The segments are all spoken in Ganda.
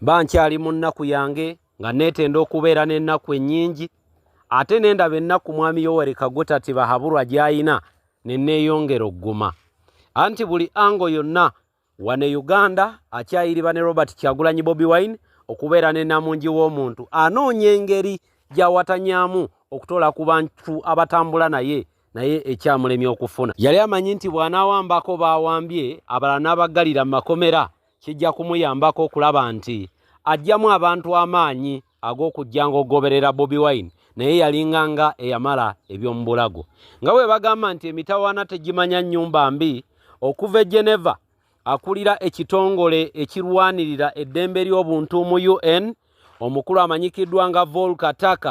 Bankyali mu nnaku yange nga neetenda okubeera n'ennaku ennyingi ate nendaba ennaku mwami Yoweri Kaguta Tibahabulwa gy'ayina ne neeyongera ogguma. Anti buli ango yonna wane Uganda akyayiriba ne Robert Kyagulanyi Bobi Wine okubeera ne namungi w'omuntu anoonya engeri gy'awatanyaamu okutola ku bantu abatambula naye ekyamulemye okufuna. Yali amanyi nti bw'anaawambako baawambye abalala n'abaggalira mu makomera kijja kumuyambako okulaba nti ajjamu abantu amaanyi ag'okujjanga ogoberera Bobi Wine naye yalinga nga eyamala eby'omu bulago. Nga bwe bagamba nti emitawaana tegimanya nnyumba mbi, okuva e Geneva akulira ekitongole ekirwanirira eddembe ly'obuntu mu UN omukulu amanyikiddwa nga Volker Turk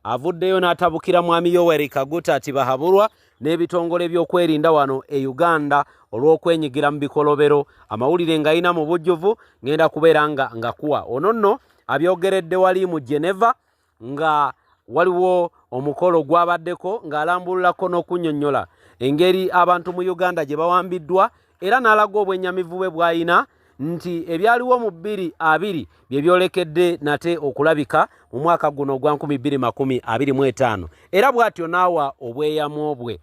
avuddeyo n'atabukira mwami Yoweri Kaguta Tibahabulwa n'ebitongole by'okwerinda wano e Uganda olw'okwenyigira mu bikolobero. Amawulire ng'ayina mu bujjuvu ngenda kubeera nga kuwa ono nno abyogeredde wali mu Geneva nga waliwo omukolo gwabaddeko ng'alambululako n'okunnyonnyola engeri abantu mu Uganda gye bawambiddwa era n'alaga obwennyamivu bwe bw'ayina nti ebyaliwo mu 2020 bye byolekedde nate okulabika mu mwaka guno ogwa 2025 era bw'atyo n'awa obweyamo bwe.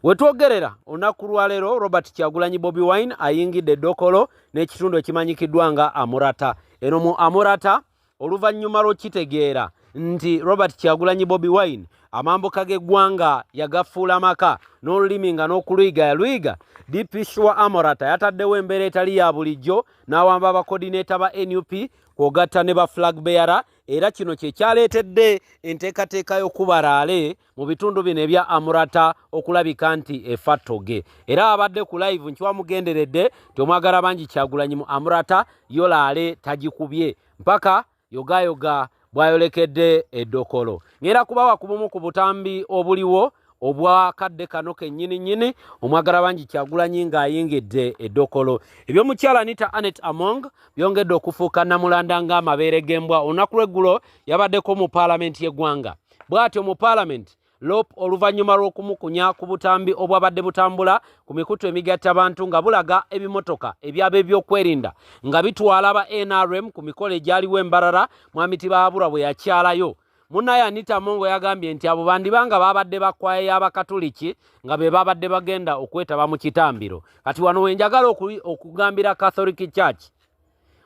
We twogerera olunaku lwa leero Robert Kyagulanyi Bobi Wine ayingidde Dokolo n'ekitundu ekimanyikiddwa nga Amurata. Eno mu Amurata oluvannyuma lw'okitegeera nti Robert Kyagulanyi Bobi Wine amambuka g'eggwanga yagafuula maka n'olulimi nga n'okuluyiga yaluyiga, DPC wa Amurata yataddewo embeera etali ya bulijjo n'awamba abakoodineeta ba NUP kwogatta ne ba flag bearer, era kino kye kyaleetedde enteekateeka y'okubalaale mu bitundu bino ebya Amurata okulabika nti efa ttoge. Era abadde ku live nkiwamugenderedde tomwagala bangi Kyagulanyi mu Amurata yo laale tagikubye mpaka yogayoga bwayolekedde eddokolo. Ngera kubawa ku bumu ku butambi obuliwo obwa kadde kano kennyini omwagala bangi Kyagulanyi ng'ayingidde eddokolo. Eby'omukyala Anita Anet Among byongedde okufuuka namulanda ng'amabeere g'embwa. Olunaku lw'eggulo yabaddeko mu paalamenti y'eggwanga. Bw'atyo mu paalamenti Lop oluvannyuma lw'okumukunya ku butambi obwabadde butambula ku mikutu emigatta abantu nga bulaga ebimotoka ebyaba ebyokwerinda nga bitwala aba NRM ku mikolo egyaliwo embarara mwami Tibahabulwa bwe yakyalayo. Munnaye Anita Mongo yagambye nti abo bandibanga babadde bakwaya y'Abakatoliki nga be babadde bagenda okwetaba mu kitambiro. Kati wano wenjagala okugambira Catholic Church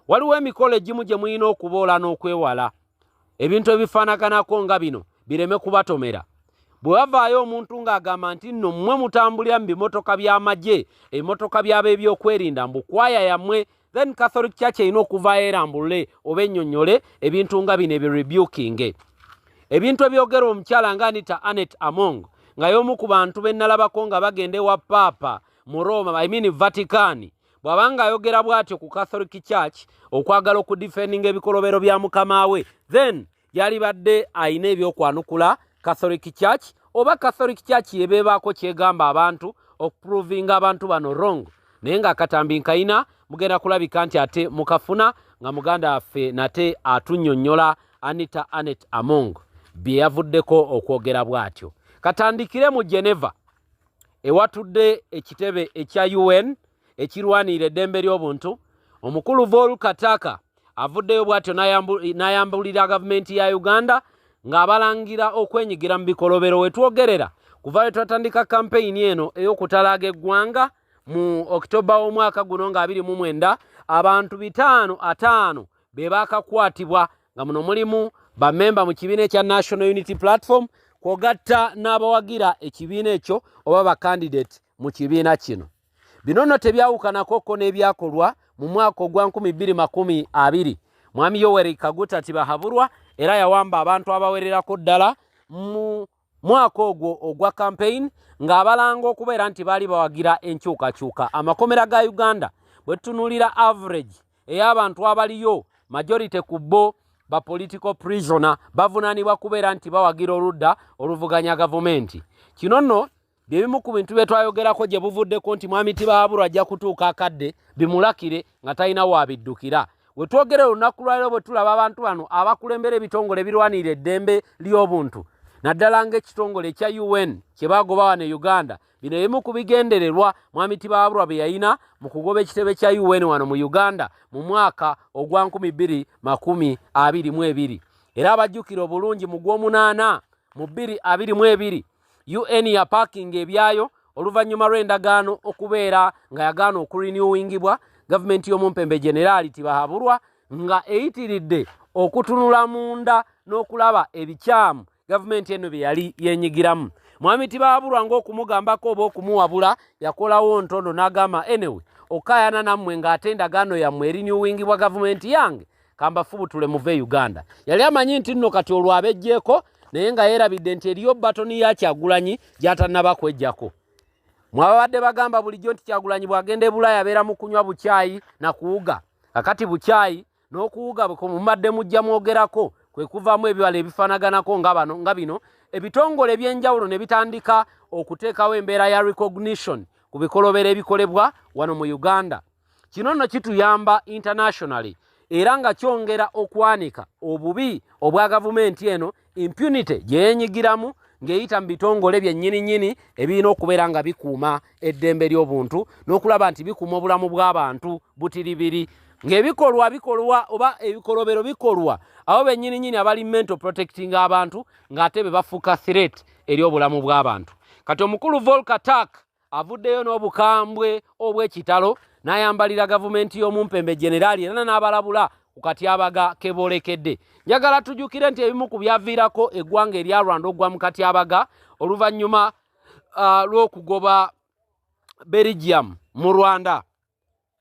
waliwo emikolo egimu gye muyina okuboola n'okwewala ebintu ebifaanaganako nga bino bireme kubatomera. Bwe wavaayo omuntu ng'agamba nti nno mmwe mutambulira mu bimotoka by'amagye ebimotoka byaba ebyokwerinda mbukwaya yammwe, then Catholic Church erina okuvaayo erambulule oba ennyonnyole ebintu nga bino ebirebukinge. Ebintu ebyogera omukyala nga Anita Anet Among nga y'omu ku bantu be nnalabako nga bagenda ewa Paapa mu Roma, Vatican, bw'abanga ayogera bw'atyo ku Catholic Church okwagala okudifendinga ebikolobero bya mukama we, then yalibadde ayina ebyokwanukula Catholic Church oba Catholic Church yebeebaako kyegamba abantu okuprovinga abantu bano wrong. Naye ng'akatambi nkayina mugenda kulabika nti ate mukafuna nga muganda waffe nate atunnyonnyola Anita Anet Among bye yavuddeko okwogera bw'atyo. Katandikire mu Geneva ewatudde ekitebe ekya UN ekirwanirira eddembe ly'obuntu. Omukulu Volker Turk avuddeyo bw'atyo n'ayambulira gavumenti ya Uganda ng'abalangira okwenyigira mu bikolobero. Wetwogerera kuva lwe twatandika kampeyini eno ey'okutalaaga eggwanga mu Oktoba w'omwaka guno nga 2029 abantu 550 be baakakwatibwa nga muno mulimu bammemba mu kibiina ekya National Unity Platform kwogatta n'abawagira ekibiina ekyo oba bakandidate mu kibiina kino. Bino nno tebyawukanako n'ebyakolwa mu mwaka ogwa 2020 mwami Yoweri Kaguta Tibahabulwa era yawamba abantu abawererako ddala mu mwaka ogwo ogwa campaign ng'abalanga okubeera nti baali bawagira enkyukakyuka. Amakomera ga Uganda bwe tutunuulira average ey'abantu abaliyo majority ku bo ba political prisoner bavunaanibwa kubeera nti bawagira oludda oluvuganya gavumenti. Kino nno byebimu ku bintu bye twayogerako gye buvuddeko nti mwami Tibahabulwa ajja kutuuka akadde bimulakire nga talina waabiddukira. We twogerera olunaku lwaleero bwe tulaba abantu bano abakulembera ebitongole ebirwanirira eddembe ly'obuntu naddala ng'ekitongole ekya UN kye baagoba wano e Uganda. Bino ebimu ku bigendererwa Mwami Tibahaburwa bye yalina mu kugoba ekitebe kya UN wano mu Uganda mu mwaka ogwa 2022. Era abajjukira obulungi mu Gw'omunaana mu 2022 UN ya parking ebyayo oluvannyuma lw'endagaano okubeera nga yagaana okurenewingibwa gavumenti y'omumpembe Generali Tibahaburwa nga eyitiridde okutunula munda n'okulaba ebikyamu gavumenti eno bye yali yenyigiramu. Mwami Tibahaburwa ng'okumugambako oba okumuwabula yakolawo ntondo n'agamba anyway okayana nammwe ng'ate endagaano yammwe erinewingibwa gavumenti yange kambafubutule muve Uganda. Yali amanyi nti nno kati olwo abejjeeko naye nga yeerabidde nti eriyo batoni ya Kyagulanyi gy'atannaba kweggyako. Mwabadde bagamba bulijjo nti Kyagulanyi bw'agenda e Bulaaya abeera mu kunywa bukyayi na kuwuga. Kakati bukyayi n'okuwuga bwe mumadde mujja mwogerako kwe kuvaamu ebibala ebifaanaganako nga bino ebitongole eby'enjawulo ne bitandika okuteekawo embeera ya recognition ku bikolobero ebikolebwa wano mu Uganda. Kino nno kituyamba internationally era nga kyongera okwanika obubi obwa gavumenti eno impunity gye yenyigiramu ng'eyita mu bitongole byennyini ebirina okubeera nga bikuuma eddembe ly'obuntu n'okulaba nti bikuuma obulamu bw'abantu butiribiri ng'ebikolwa oba ebikolobero bikolwa abo bennyini abali mental protecting abantu ng'ate be bafuuka threat eri obulamu bw'abantu. Kati omukulu Volker Turk avuddeyo n'obukambwe obw'ekitalo n'ayambalira gavumenti y'omumpembe Generali era n'abalabula ku katyabaga kebolekedde. Njagala tujjukire nti ebimu ku byaviirako eggwanga erya Rwanda ogwa mu katyabaga oluvannyuma lw'okugoba Belgium mu Rwanda.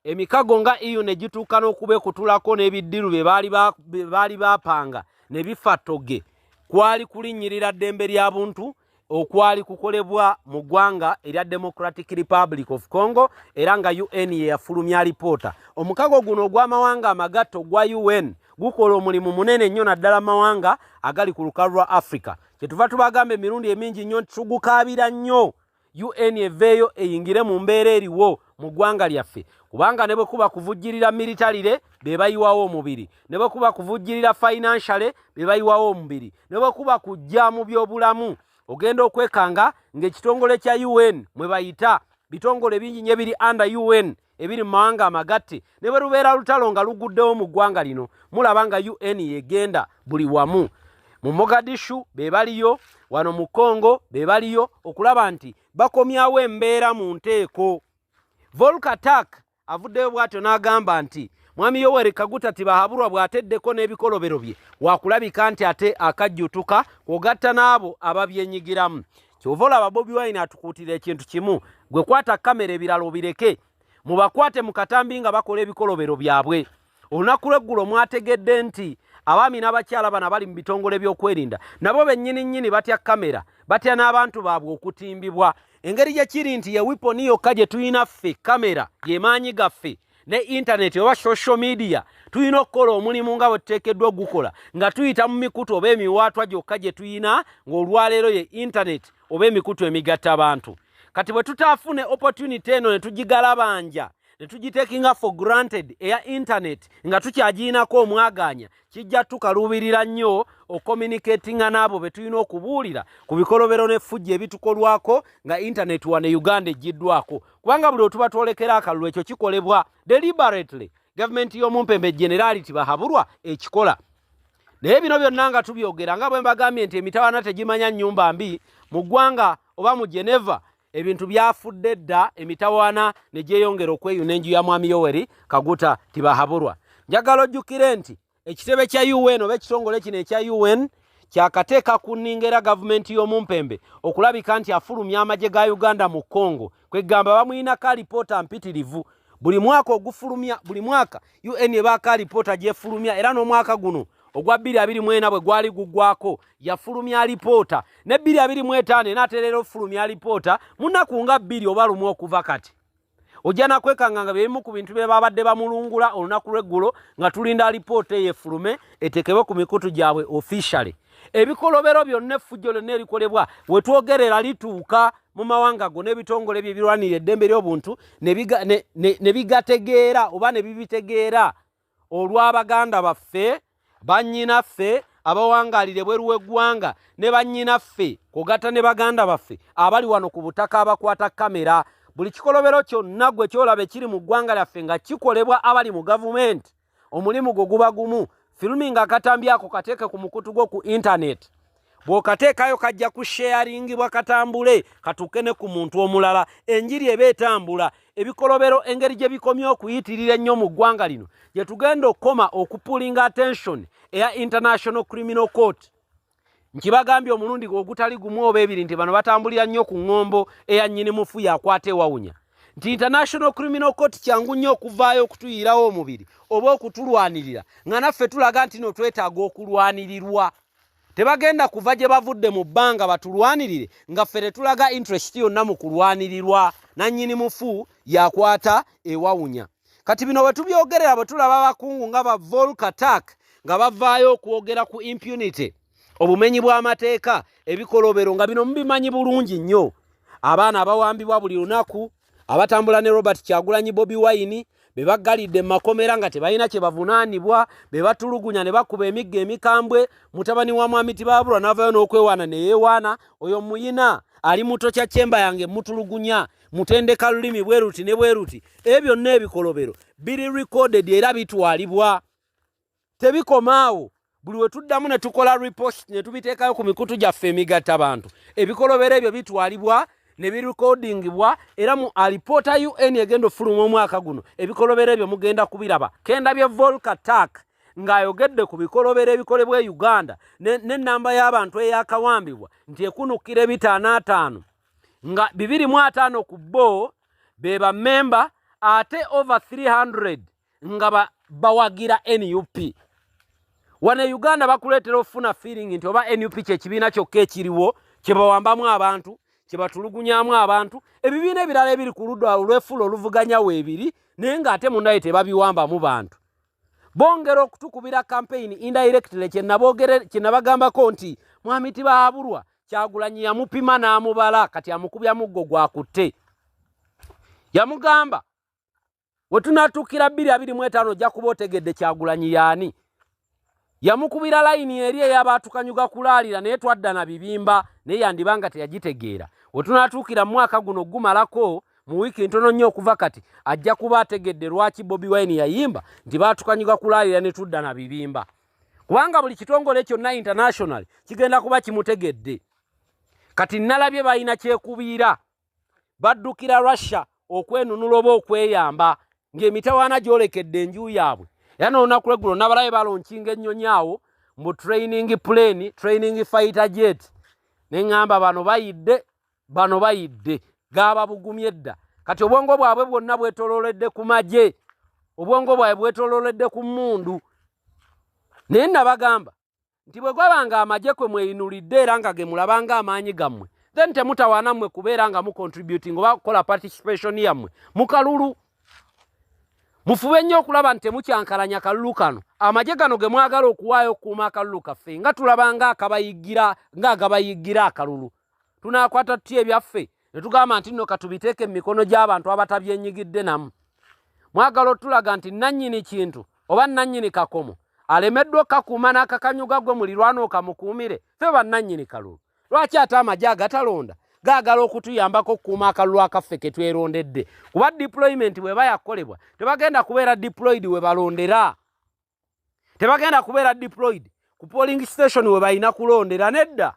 Emikago nga EU ne gituuka n'okuba ekutulako n'ebiddiru bye baali baapanga ne bifa ttoge kwali kulinnyirira ddembe lya buntu okwali kukolebwa mu ggwanga erya Democratic Republic of Congo era nga UN ye yafulumya alipoota. Omukago guno ogw'amawanga amagatte ogwa UN gukola omulimu munene nnyo naddala amawanga agali ku lukalu lwa Africa. Kyetuva tubagamba emirundi emingi nnyo nti tugukaabira nnyo UN eveeyo eyingire mu mbeera eriwo mu ggwanga lyaffe, kubanga ne bwe kuba kuvujjirira militarire be bayiwawo omubiri, ne bwe kuba kuvujjirira financially be bayiwawo omubiri, ne bwe kuba kujja mu byobulamu ogenda okwekanga ng'ekitongole kya UN mwe bayita bitongole bingi nnyo ebiri under UN ebiri mu mawanga amagatte ne bwe lubeera lutalo nga luguddewo mu ggwanga lino mulaba nga UN yegenda buli wamu. Mu Mogadishu be baliyo, wano mu Congo be baliyo okulaba nti bakomyawo embeera mu nteeko. Volker Turk avuddeyo bw'atyo n'agamba nti Mwami Yoweri Kaguta Tibahaburwa bw'ateddeko n'ebikolobero bye waakulabika nti ate akajjutuka kwogatta n'abo ababyenyigiramu. Kyova olaba Bobi Wine atukuutira ekintu kimu, gwe kwata kamera ebirala obireke mubakwate mu katambi nga bakola ebikolobero byabwe. Olunaku lw'eggulo mwategedde nti abaami n'abakyala bano abali mu bitongole by'okwerinda nabo bennyini batya kamera, batya n'abantu baabwe okutimbibwa. Engeri gye kiri nti ye wiponi yokka gye tulina ffe kamera ye maanyi gaffe ne internet oba social media tulina okukola omulimu nga bwe tuteekeddwa ogukola nga tuyita mu mikutu oba emiwaatwa gyokka gye tulina ng'olwaleero ye internet oba emikutu emigatta abantu. Kati bwe tutaafune opportunity eno ne tugigalabanja ne tugitekinga for granted eya internet nga tukyagiinako omwaganya kijja tukaluubirira nnyo ocommunicatinga n'abo be tulina okubuulira ku bikolobero n'effujja ebitukolwako nga internet wane Uganda egiddwako, kubanga buli otuba twolekera akalulu ekyo kikolebwa deliberately gavumenti y'omumpembe Generali Tibahaburwa ekikola. Naye bino byonna nga tubyogera nga bwe mbagambye nti emitawaana tegimanya nnyumba mbi mu ggwanga oba mu Geneva ebintu byafudde dda emitawaana ne gyeyongera okweyuna enju ya Mwami Yoweri Kaguta Tibahaburwa. Njagala ojjukire nti ekitebe kya UN oba ekitongole kino ekya UN kyakateeka ku nninga gavumenti y'omumpembe okulabika nti afulumya amagye ga Uganda mu Congo, kwegamba bamuyinako alipoota mpitirivu buli mwaka ogufulumya, buli mwaka UN ebaako alipoota gyefulumya era n'omwaka guno ogwa 2024 bwe gwali guggwako yafulumya alipoota ne 2025 enaterera ofulumya alipoota munaku nga 2 oba lumu okuva kati. Ojja nakwekanga nga bebimu ku bintu bye babadde bamulungula olunaku lw'eggulo nga tulinda alipoota eyefulume etekebwe ku mikutu gyabwe officially. Ebikolobero byonna effujjo lyonna erikolebwa we twogerera lituuka mu mawanga go n'ebitongole bye birwanira eddembe ly'obuntu ne bigategeera oba ne bibitegeera olw'Abaganda baffe bannyinaffe abawangalire bweru w'eggwanga ne bannyinaffe kugata ne baganda baffe abali wano ku butaka abakwata kamera buli kikolobero kyonna gwe kyolabe kiri mu ggwanga lyaffe nga kikolebwa abali mu gavumenti omulimu gwo guba gumu filming akatambi ako kateeke ku mukutu gwo ku internet bw'okateekayo kajja kusharingibwa katambule katuuke ne ku muntu omulala enjiri eba etambula ebikolobero engeri gye bikomye okuyitirira ennyo mu ggwanga lino gye tugenda okukoma okupulinga attention eya International Criminal Court nkibagambye omulundi ogutali gumu oba ebiri nti bano batambulira nnyo ku ŋŋombo eya nnyini mufu yakwata ewawunya nti International Criminal Court kyangu nnyo okuvaayo okutuyirawo omubiri oba okutulwanirira nga naffe tulaga nti no twetaaga okulwanirirwa tebagenda kuva gye bavudde mu bbanga batulwanirire nga ffe tetulaga interest yonna mu kulwanirirwa nannyini mufu yakwata ewawunya kati bino bwe tubyogerera bwe tulaba abakungu nga ba Volkatak nga bavaayo okwogera ku impunity obumenyi bw'amateeka ebikolobero nga bino mubimanyi bulungi nnyo abaana abawambibwa buli lunaku abatambula ne Robert Kyagulanyi Bobi Wine be baggalidde mu makomera nga tebalina kye bavunaanibwa be batulugunya ne bakuba emigga emikambwe mutabani wa mwami Tibabulwa n'avaayo n'okwewaana ne yeewaana oyo muyina ali muto kya kyemba yange mutulugunya mutendeka lulimi bweruti ne bweruti ebyo n'ebikolobero biri recorded era bitwalibwa tebikomaawo buli we tuddamu ne tukola repost ne tubiteekayo ku mikutu gyaffe emigatta bantu ebikolobero ebyo bitwalibwa ne birekodingibwa era mu alipoota UN egenda ofuluma omwaka guno ebikolobero ebyo mugenda kubiraba kendabye Volkatak ng'ayogedde ku bikolobero ebikolebwa e Uganda n'ennamba y'abantu eyakawambibwa nti ekunukira 555 nga 250 ku bo be bammemba ate over 300 nga bawagira NUP wane Uganda bakuleetera ofuna feeling nti oba NUP kyekibiina kyokka ekiriwo kye bawambamu abantu kye batulugunyamu abantu ebibiina ebirala ebiri ku ludda olw'effulo oluvuganya weebiri naye ng'ate munnaye tebabiwambamu bantu bongera okutukubira campaign indirectly kye nabagambako nti mwami Tibabulwa Kyagulanyi yamupima n'amubala kati amukubya muggo gwakutte yamugamba we tunatuukira 2025 ojja kuba otegedde Kyagulanyi yaani yamukubira layini eri ey'abaatukanyuga kulaalira naye twadda na bibimba naye yandibanga teyagitegeera we tunatuukira mu mwaka guno gumalako mu wiiki ntono nnyo okuva kati ajja kuba ategedde lwaki Bobi Wine yayimba nti baatukanyuga kulaalira ne tudda na bibimba kubanga buli kitongole kyonna international kigenda kuba kimutegedde kati nalabye balina kyekubiira baddukira Russia okwenunula oba okweyamba ng'emitawaana gyolekedde enju yaabwe era n'olunaku lweggulo nabalabe balonkinga ennyonyi awo mu training plane training fighter jet ne ŋŋamba bano bayidde gaababugumye edda kati obwongo bwabwe bwonna bwetolooledde ku magye obwongo bwabwe bwetolooledde ku mmundu naye nabagamba nti bwe gwabanga amagye kwe mweyinulidde era nga ge mulabanga amaanyi gammwe then temutawaana mmwe kubeera nga mucontributing oba kukola participation yammwe mu kalulu mufube nnyo okulaba nti temukyankalanya kalulu kano amagye gano ge mwagala okuwaayo okukuuma akalulu kaffe nga tulabanga agabayiggira akalulu tunaakwata tutya ebyaffe ne tugamba nti nno katubiteeke mu mikono gy'abantu abatabyenyigidde namu mwagala otulaga nti nannyini kintu oba nannyini kakomo alemeddwa okakuuma n'akakanyuga gwe mulirwana okamukuumire ffe bannannyini kalulu lwaki ate amagye agatalonda gaagala okutuyambako okukuuma akalulu akaffe ke twerondedde kuba deployment bweba yakolebwa tebagenda kubeera deployed we balondera tebagenda kubeera deployed ku polling station we balina kulondera nedda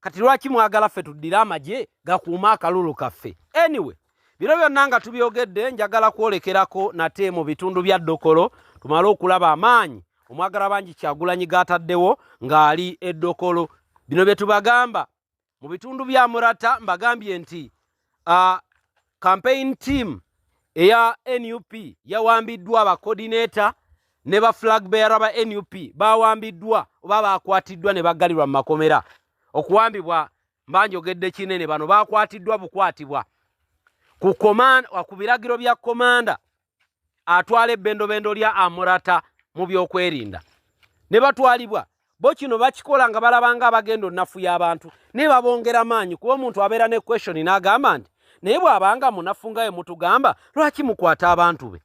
kati lwaki mwagala ffe tuddire amagye gakuuma akalulu kaffe anyway biro byonna nga tubyogedde njagala kwolekerako nate mu bitundu bya Ddokolo tumale okulaba amaanyi omwagala bangi Kyagulanyi gaataddewo ng'ali eddokolo bino bye tubagamba mu bitundu bya Murata mbagambye nti campaign team eya NUP yawambiddwa aba coordinator ne ba flag bearer ba NUP bawambiddwa oba bakwatiddwa ne baggalirwa mu makomera okuwambibwa mbanjogedde kinene bano bakwatiddwa bukwatibwa ku biragiro bya komanda atwala ebbendobendo lya Amurata mu byokwerinda ne batwalibwa bo kino bakikola nga balabanga abagenda onnafu y'abantu ne babongera maanyi kuba omuntu abeera ne question n'agamba nti naye bw'abanga munafu nga ye mutugamba lwaki mukwata abantu be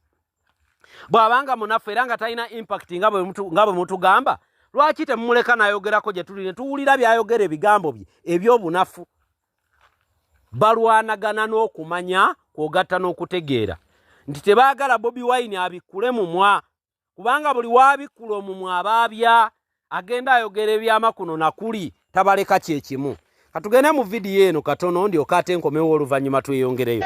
bw'abanga munafu era nga talina impact nga bwe mutugamba lwaki temumuleka nayogerako gye tuli ne tuwulira byayogera ebigambo bye eby'obunafu balwanagana n'okumanya kwogatta n'okutegeera nti tebaagala Bobi Wine abikkule mumwa kubanga buli waabikkula omumwa abaabya agenda ayogera ebyamakuno nakuli tabaleka kyekimu katugende mu vidiyo eno katono ndyoka ate nkomewo oluvannyuma tweyongereyo.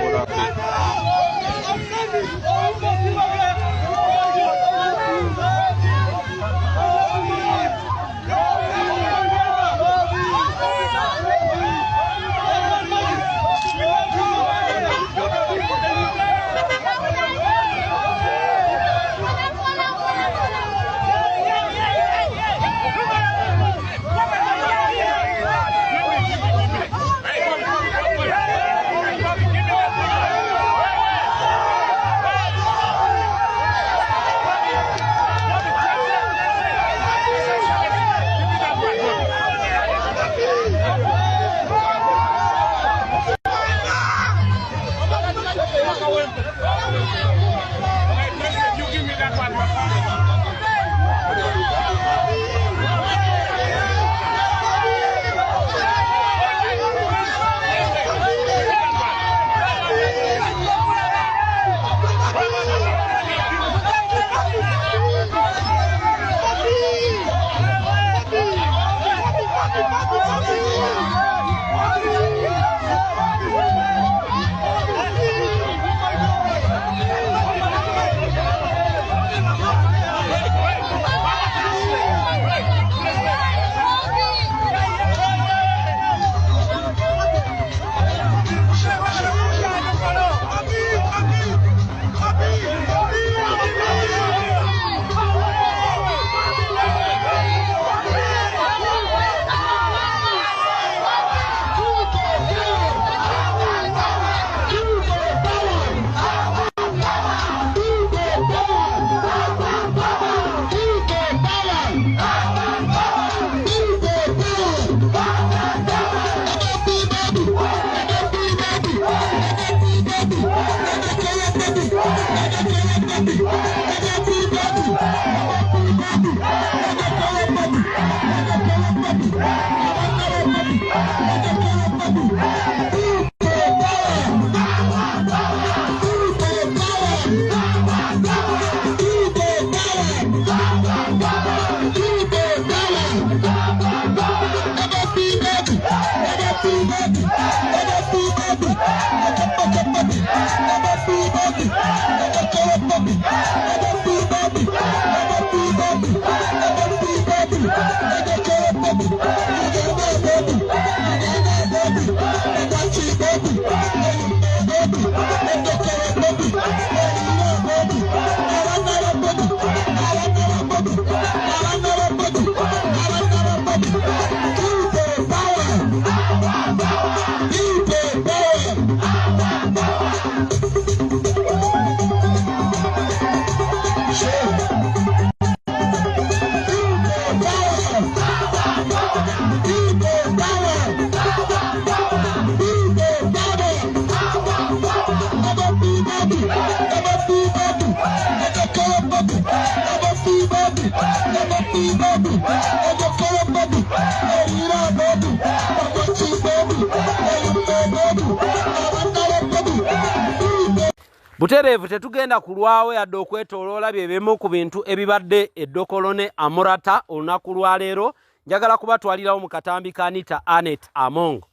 Butereevu tetugenda kulwawe yadde okwetooloola by'ebimu ku bintu ebibadde eddokolone Amurata olunaku lwa leero. Njagala kubatwalirawo mu katambi ka Anita Annette Amongo.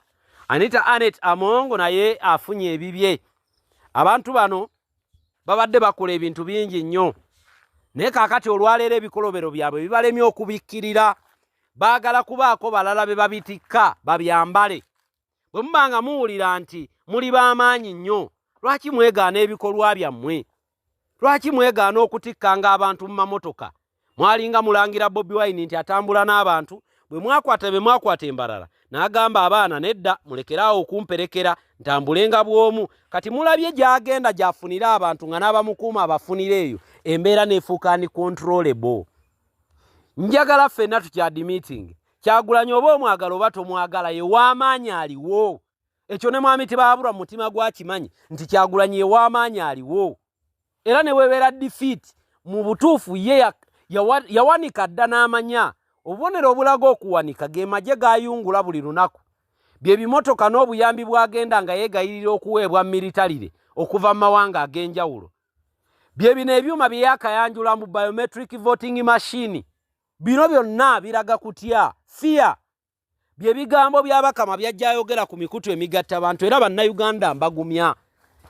Anita Annette Amongo naye afunye ebibye. Abantu bano babadde bakola ebintu bingi nnyo. Naye kaakati olwaleero ebikolobero byabwe bibalemye okubikkirira. Baagala kubaako balala be babitikka babyambale. Bwe mubanga muwulira nti muli b'amaanyi nnyo, lwaki mwegaana ebikolwa byammwe? Lwaki mwegaana okutikkanga abantu mu mamotoka? Mwalinga mulangira Bobi Wine nti atambula n'abantu, bwe mwakwata embalala n'agamba abaana nedda mulekeraawo okumperekera ntambulenga bw'omu. Kati mulabye gy'agenda gy'afunira abantu nga n'abamukuuma abafunira eyo, embeera n'efuuka uncontrollable. Njagala ffenna tukyadimiting. Kyagulanyi oba omwagala oba tomwagala, ye w'amaanyi aliwo. Ekyo ne mwami tebaabulwa mu mutima gwakimanyi nti Kyagulanyi ye w'amaanyi aliwo. Era ne weebeera defeat mu butuufu ye yawanika dda n'amanya obubonero obulaga okuwanika ge magye gayungula buli lunaku bye bimotoka n'obuyambi bwagenda nga yeegayirira okuweebwa militarire okuva mu mawanga ag'enjawulo bye bino ebyuma bye yakayanjula mu biometric voting machine bino byonna biraga kutya fear bye bigambo by'abakama byajja ayogera ku mikutu emigatta abantu era bannayuganda mbagumya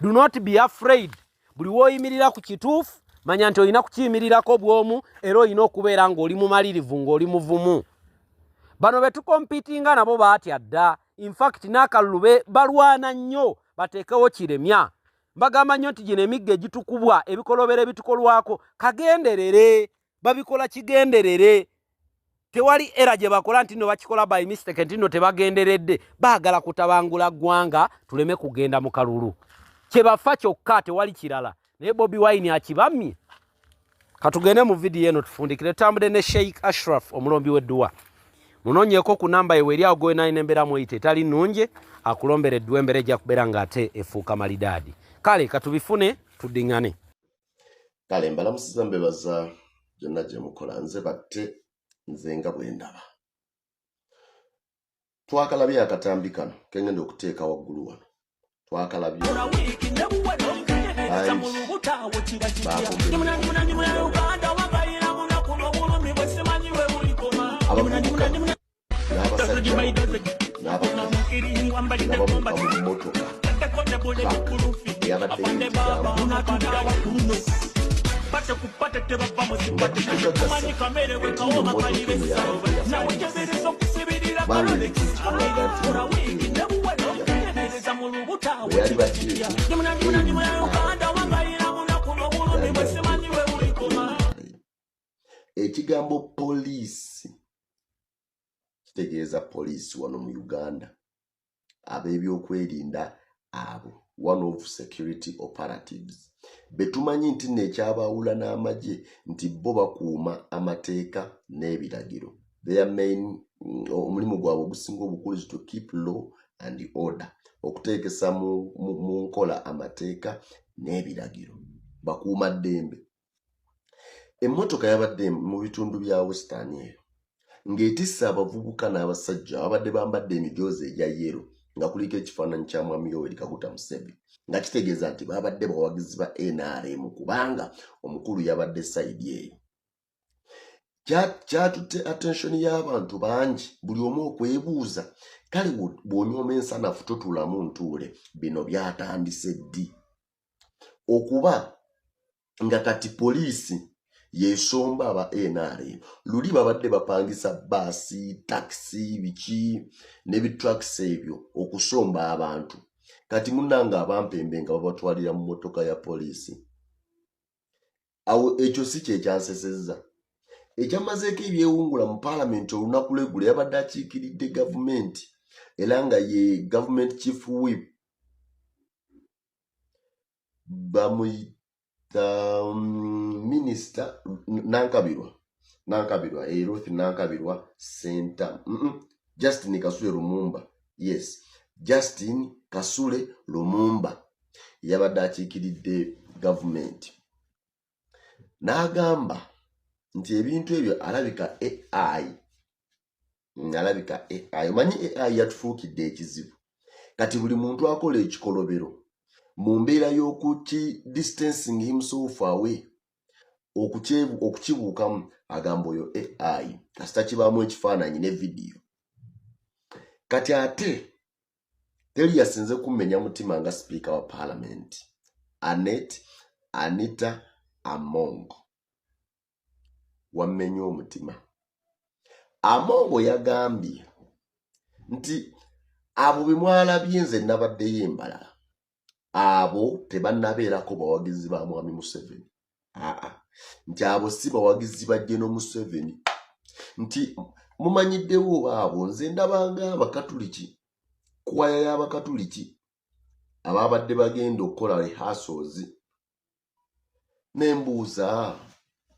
do not be afraid buli wooyimirira ku kituufu manya nti olina kukiyimirirako bw'omu era olina okubeera ng'oli mumalirivu ng'oli muvumu bano be tukompitinga nabo baatya dda infact n'akalulu balwana nnyo bateekewo kiremya mbagamba nnyo nti gino emigga egitukubwa ebikolobero ebitukolwako kagenderere babikola kigenderere tewali era gye bakola nti nno bakikola by mistake nti nno tebagenderedde baagala kutabangula ggwanga tuleme kugenda mu kalulu kye bafa kyokka tewali kirala naye Bobi Wine akibamye katugende mu vidiyo eno tufundikire tutambule ne Sheikh Ashraf omulombi w'edduwa munoonyeeko ku namba ewe eri awo gwe nayi n'embeera mweyite etali nnungi akulombera edduwa embeera ejja kubeera ng'ate efuuka malidaadi kale katubifune tuddiŋŋane kale mbalamusiza mbebaza gyonna gye mukola nze batte nze nga bwe ndaba twakalabye akatambi kano kengenda okuteeka waggulu wano twakalabye abavubuka n'abasajja n'abavubuka mu mmotoka eyabadde ekigambo poliisi kitegeeza poliisi wano mu Uganda ab'ebyokwerinda abo one of security operatives betumanyi nti nekyabawula n'amagye nti bo bakuuma amateeka n'ebiragiro their main omulimu gwabwe ogusinga obukulu is to keep law and order okuteekesa mu nkola amateeka n'ebiragiro bakuuma ddembe emmotoka yabadde mu bitundu bya western eyo ng'etissa abavubuka n'abasajja abadde bambadde emijoozi egya yero nga kuliko ekifaananyi kya mwami Yoweri Kaguta Museveni nga kitegeeza nti babadde bawagizi ba NRM kubanga omukulu yabadde sayidi eyo kyatutte attention y'abantu bangi buli omu okwebuuza kale bw'onyooma ensanafu totulamu ntuule bino byatandise ddi okuba nga kati poliisi yesomba aba NRM luli babadde bapangisa baasi taxi biki ne bitrucks ebyo okusomba abantu kati munnanga abampembe nga babatwalira mu motoka ya poliisi awo ekyo si kyekyansesezza ekyamazeeko ebyewungula mu paalamenti olunaku lw'eggulo yabadde akiikiridde gavumenti era nga ye government chief whip bamuyita minister Nankabirwa Ruth Nankabirwa Center Justin Kasule Lumumba yes Justin Kasule Lumumba yabadde akiikiridde gavumenti n'agamba nti ebintu ebyo alabika AI omanyi AI yatufuukidde ekizibu kati buli muntu akola ekikolobero mu mbeera y'okuki distancing himself away okukibuukamu agamba oyo AI kasita kibaamu ekifaananyi ne vidiyo kati ate teri yasinze kummenya mutima nga sipiika wa paalamenti Anita Among wammenya omutima Among yagambye nti abo bwe mwalabye nze nabaddeyo embalala abo tebannabeerako bawagizi ba mwami Museveni nti abo si bawagizi ba General Museveni nti mumanyiddewo baabo nze ndabanga abakatuliki kwaya y'abakatuliki ababadde bagenda okukola rehearsals nembuuza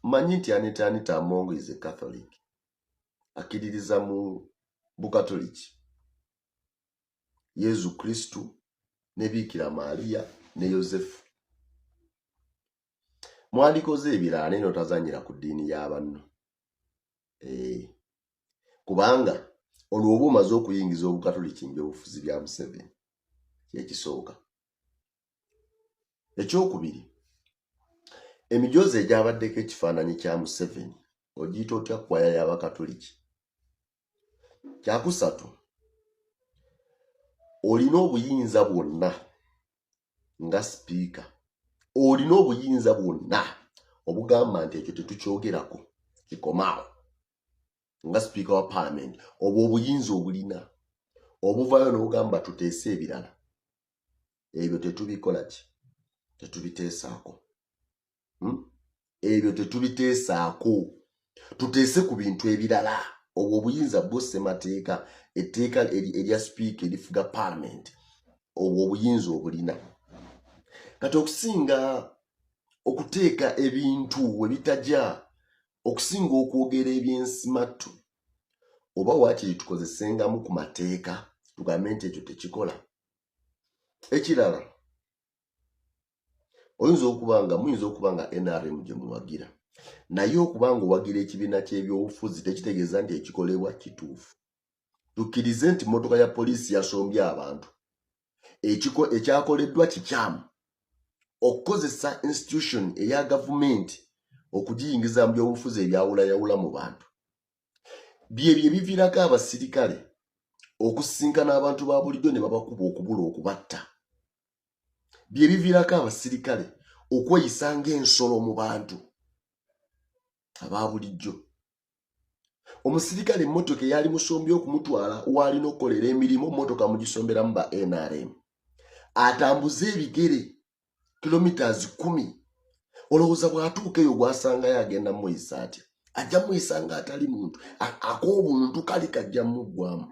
manyi nti Anita Among is a Catholic akkiririza mu bukatoliki Yezu Kristu ne Bikira Maria ne Yosefu mwandikoze ebirala neno tazanyira ku ddiini y'abanno. Kubanga olwo oba omaze okuyingiza obukatoliki ng'obufuzi bya Museveni kyekisooka. Ekyokubiri, emijoozi egyabaddeko ekifaananyi kya Museveni ogiyita otya kwaya y'abakatoliki. Kyakusatu, olina obuyinza bwonna nga sipiika, olina obuyinza bwonna obugamba nti ekyo tetukyogerako kikomaawo nga sipiika wa paalamenti. Obwo obuyinza obulina obuvayo n'obugamba tuteese ebirala. Ebyo tetubikola ki? Tetubiteesaako. Ebyo tetubiteesaako. Tuteese ku bintu ebirala. Obwo obuyinza bwo ssemateeka, etteeka erya sipiika erifuga paalamenti, obwo obuyinza obulina. Kati okusinga okuteeka ebintu we bitajja, okusinga okwogera ebyensimattu, oba waakiri tukozesengamu ku mateeka tugambe nti ekyo tekikola. Ekirala, muyinza okuba nga NRM gye muwagira, naye okuba nga owagira ekibiina ky'ebyobufuzi tekitegeeza nti ekikolebwa kituufu. Tukkirize nti mmotoka ya poliisi yasombye abantu, ekyakoleddwa kikyamu. Okukozesa institution eya gavumenti okugiyingiza mu byobufuzi ebyawulayawula mu bantu, byebyo ebiviirako abasirikale okusisinkana abantu ba bulijjo ne babakuba okubula okubatta. Bye biviirako abasirikale okweyisa ng'ensolo mu bantu aba bulijjo. Omusirikale emmotoka eyali musombye okumutwala w'alina okukolera emirimu, mmotoka mugisomberamu ba NRM, atambuze ebigere kilometers 10. Olowooza bw'atuuka eyo gwasangayo agenda muyisa atya? Ajja muyisa ng'atali muntu, ak'obuntu kali kajja muggwamu.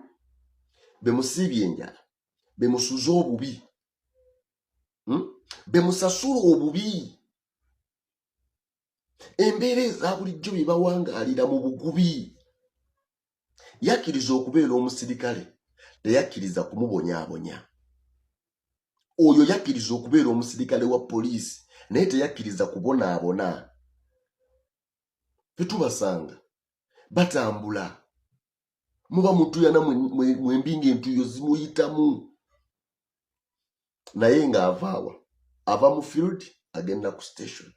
Bemusiibye enjala, bemusuze obubi, bemusasula obubi. Embeera eza bulijjo bye bawangaalira mu bugubi. Yakkiriza okubeera omusirikale, teyakkiriza kumubonyaabonya. Oyo yakkiriza okubeera omusirikale wa poliisi, naye teyakkiriza kubonaabona. Fetubasanga batambula, muba mutuyana mwembinga entuyo zimuyitamu, naye ng'avaawa, ava mu field agenda ku station.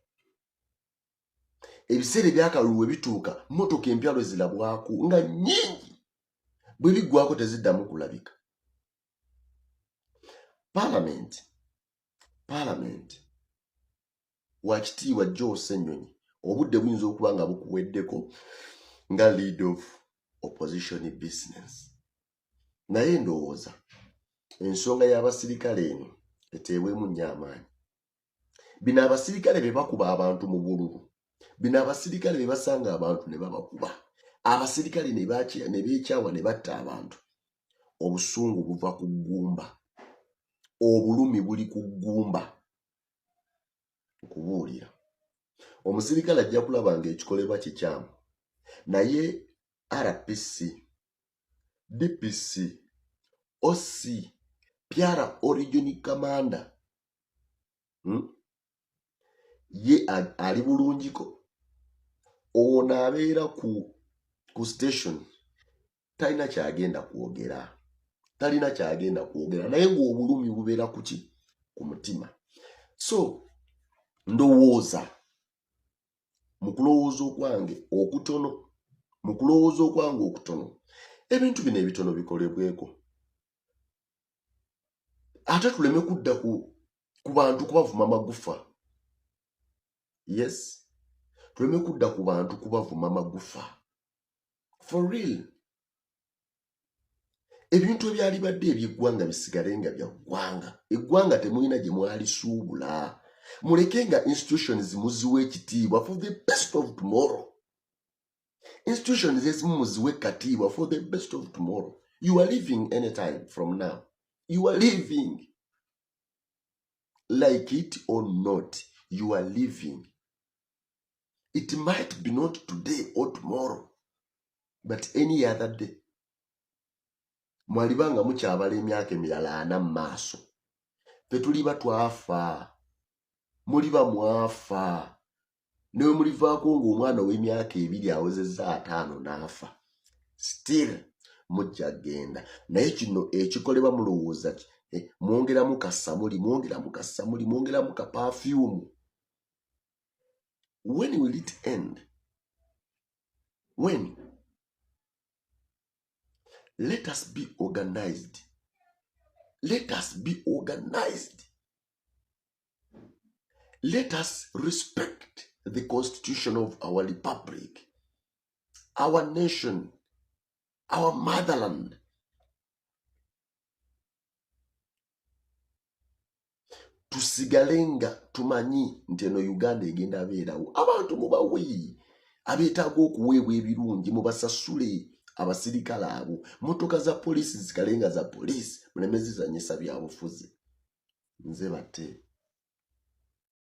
Ebiseera ebyakalulu we bituuka, mmotoka empya lwe zirabwako nga nnyingi, bwe biggwako teziddamu kulabika. Paalamenti wakitiibwa Joe Ssenyonyi, obudde buyinza okuba nga bukuweddeko nga lead of opposition business, naye ndowooza ensonga y'abasirikale eno eteebwemu nnyo amaanyi. Bino abasirikale be bakuba abantu mu bululu, bino abasirikale be basanga abantu ne babakuba, abasirikale ne beekyawa ne batta abantu. Obusungu buva ku ggumba, obulumi buli ku ggumba. Okubuulira omusirikale ajja kulaba ng'ekikolebwa kikyamu, naye RPC, DPC, OC, Pyara Origin Commander ye ali bulungiko. Ono abeera ku station talina kyagenda kwogera, naye ng'obulumi bubeera ku ki? Ku mutima. So ndowooza mu kulowooza okwange okutono, ebintu bino ebitono bikolebweko, ate tuleme kudda ku bantu kubavuma magufa. Yes, tuleme kudda ku bantu kubavuma magufa. For real. Ebintu ebyali badde eby'eggwanga bisigale nga bya ggwanga. Eggwanga temulina gye mwalisuubula. Muleke nga institutions muziwe ekitiibwa for the best of tomorrow. Institutions ezimu muziwe katiibwa for the best of tomorrow. You are living anytime from now. You are living. Like it or not, you are living. It might be not today or tomorrow, but any other day. Mwalibanga mukyabala emyaka emirala 4 mu maaso. Ffe tuliba twafa. Muliba mwafa. newe mulivaako ng'omwana w'emyaka 2 awezezza 5 n'afa still mujja genda naye kino ekikolebwa mulowooza mwongeramu kasamuli mwongeramu ka perfume. When will it end? When? Let us be organized. Let us be organized. Let us respect the constitution of our republic, our nation, our motherland. Tusigalenga tumanyi nti eno Uganda egenda beerawo. Abantu mubawe abeetaaga okuweebwa ebirungi mubasasule abasirikale abo. Motoka za polisi zikalenga za polisi muleme zizanyisa byabufuzi. Nze bate.